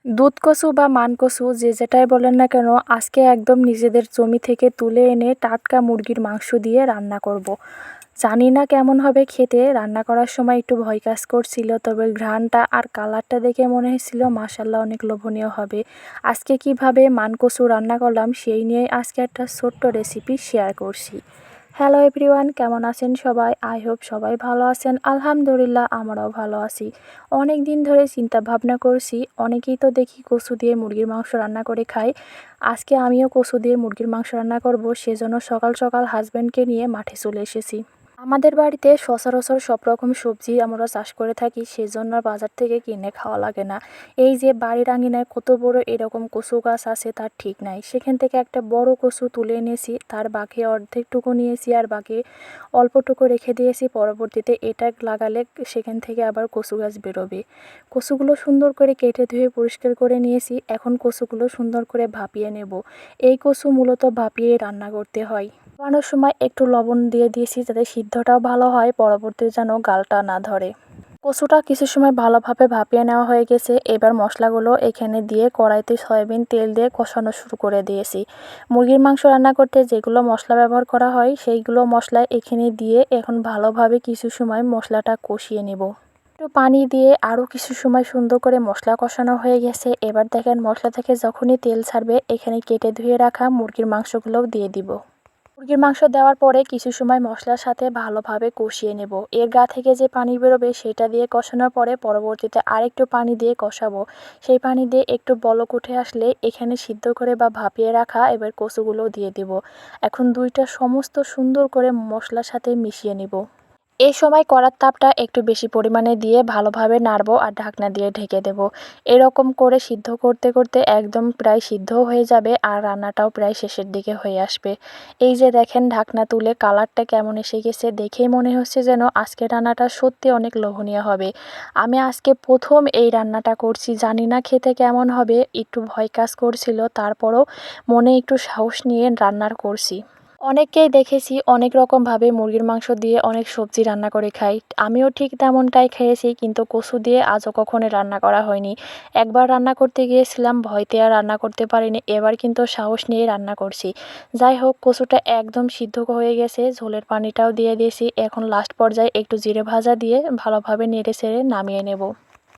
দুধ কচু বা মান কচু যে যেটাই বলেন না কেন, আজকে একদম নিজেদের জমি থেকে তুলে এনে টাটকা মুরগির মাংস দিয়ে রান্না করব। জানি না কেমন হবে খেতে, রান্না করার সময় একটু ভয় কাজ করছিল, তবে ঘ্রাণটা আর কালারটা দেখে মনে হয়েছিল মাশাল্লাহ অনেক লোভনীয় হবে। আজকে কিভাবে মান কচু রান্না করলাম সেই নিয়ে আজকে একটা ছোট্ট রেসিপি শেয়ার করছি। হ্যালো এভরিওয়ান, কেমন আছেন সবাই? আই হোপ সবাই ভালো আছেন। আলহামদুলিল্লাহ আমরাও ভালো আছি। অনেক দিন ধরে চিন্তা ভাবনা করছি, অনেকেই তো দেখি কচু দিয়ে মুরগির মাংস রান্না করে খায়। আজকে আমিও কচু দিয়ে মুরগির মাংস রান্না করব, সেজন্য সকাল সকাল হাজব্যান্ডকে নিয়ে মাঠে চলে এসেছি। আমাদের বাড়িতে সচরাচর সব রকম সবজি আমরা চাষ করে থাকি, সেজন্য আর বাজার থেকে কিনে খাওয়া লাগে না। এই যে বাড়ির আঙিনায় কত বড় এরকম কচু গাছ আছে তার ঠিক নাই, সেখান থেকে একটা বড় কচু তুলে এনেছি, তার বাকি অর্ধেকটুকু নিয়েছি আর বাকি অল্পটুকু রেখে দিয়েছি। পরবর্তীতে এটা লাগালে সেখান থেকে আবার কচু গাছ বেরোবে। কচুগুলো সুন্দর করে কেটে ধুয়ে পরিষ্কার করে নিয়েছি। এখন কচুগুলো সুন্দর করে ভাপিয়ে নেব। এই কচু মূলত ভাপিয়ে রান্না করতে হয়। বানানোর সময় একটু লবণ দিয়ে দিয়েছি যাতে সিদ্ধটাও ভালো হয়, পরবর্তীতে যেন গালটা না ধরে। কচুটা কিছু সময় ভালোভাবে ভাপিয়ে নেওয়া হয়ে গেছে। এবার মশলাগুলো এখানে দিয়ে কড়াইতে সয়াবিন তেল দিয়ে কষানো শুরু করে দিয়েছি। মুরগির মাংস রান্না করতে যেগুলো মশলা ব্যবহার করা হয় সেইগুলো মশলা এখানে দিয়ে এখন ভালোভাবে কিছু সময় মশলাটা কষিয়ে নেব। একটু পানি দিয়ে আরও কিছু সময় সুন্দর করে মশলা কষানো হয়ে গেছে। এবার দেখেন মশলা থেকে যখনই তেল ছাড়বে এখানে কেটে ধুয়ে রাখা মুরগির মাংসগুলোও দিয়ে দিব। মুরগির মাংস দেওয়ার পরে কিছু সময় মশলার সাথে ভালোভাবে কষিয়ে নেব। এর গা থেকে যে পানি বেরোবে সেটা দিয়ে কষানোর পরে পরবর্তীতে আরেকটু পানি দিয়ে কষাবো। সেই পানি দিয়ে একটু বলক উঠে আসলে এখানে সিদ্ধ করে বা ভাপিয়ে রাখা এবার কচুগুলো দিয়ে দিব। এখন দুইটা সমস্ত সুন্দর করে মশলার সাথে মিশিয়ে নিব। এই সময় কড়ার তাপটা একটু বেশি পরিমাণে দিয়ে ভালোভাবে নাড়বো আর ঢাকনা দিয়ে ঢেকে দেব। এরকম করে সিদ্ধ করতে করতে একদম প্রায় সিদ্ধ হয়ে যাবে আর রান্নাটাও প্রায় শেষের দিকে হয়ে আসবে। এই যে দেখেন ঢাকনা তুলে কালারটা কেমন এসে গেছে, দেখেই মনে হচ্ছে যেন আজকের রান্নাটা সত্যি অনেক লোভনীয় হবে। আমি আজকে প্রথম এই রান্নাটা করছি, জানি না খেতে কেমন হবে, একটু ভয় কাজ করছিল, তারপরও মনে একটু সাহস নিয়ে রান্নার করছি। অনেককেই দেখেছি অনেক রকমভাবে মুরগির মাংস দিয়ে অনেক সবজি রান্না করে খাই। আমিও ঠিক তেমনটাই খেয়েছি, কিন্তু কচু দিয়ে আজও কখনো রান্না করা হয়নি। একবার রান্না করতে গিয়েছিলাম, ভয়তে আর রান্না করতে পারিনি। এবার কিন্তু সাহস নিয়ে রান্না করছি। যাই হোক, কচুটা একদম সিদ্ধ হয়ে গেছে, ঝোলের পানিটাও দিয়ে দিয়েছি। এখন লাস্ট পর্যায়ে একটু জিরে ভাজা দিয়ে ভালোভাবে নেড়ে চেড়ে নামিয়ে নেব।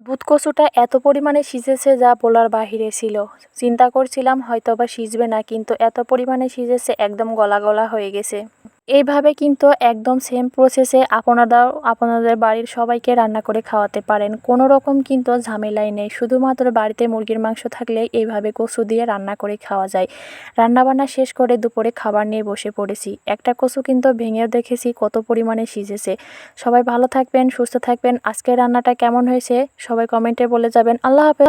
দুধ কচুটা এত পরিমাণে সিজেছে যা বলার বাহিরে ছিল। চিন্তা করছিলাম হয়তো বা সিজবে না, কিন্তু এত পরিমাণে সিজেছে একদম গলা গলা হয়ে গেছে। এইভাবে কিন্তু একদম সেম প্রসেসে আপনাদের বাড়ির সবাইকে রান্না করে খাওয়াতে পারেন। কোনো রকম কিন্তু ঝামেলাই নেই, শুধুমাত্র বাড়িতে মুরগির মাংস থাকলে এইভাবে কচু দিয়ে রান্না করে খাওয়া যায়। রান্নাবান্না শেষ করে দুপুরে খাবার নিয়ে বসে পড়েছি। একটা কচু কিন্তু ভেঙেও দেখেছি কত পরিমাণে সিজেছে। সবাই ভালো থাকবেন, সুস্থ থাকবেন। আজকের রান্নাটা কেমন হয়েছে সবাই কমেন্টে বলে যাবেন। আল্লাহ হাফেজ।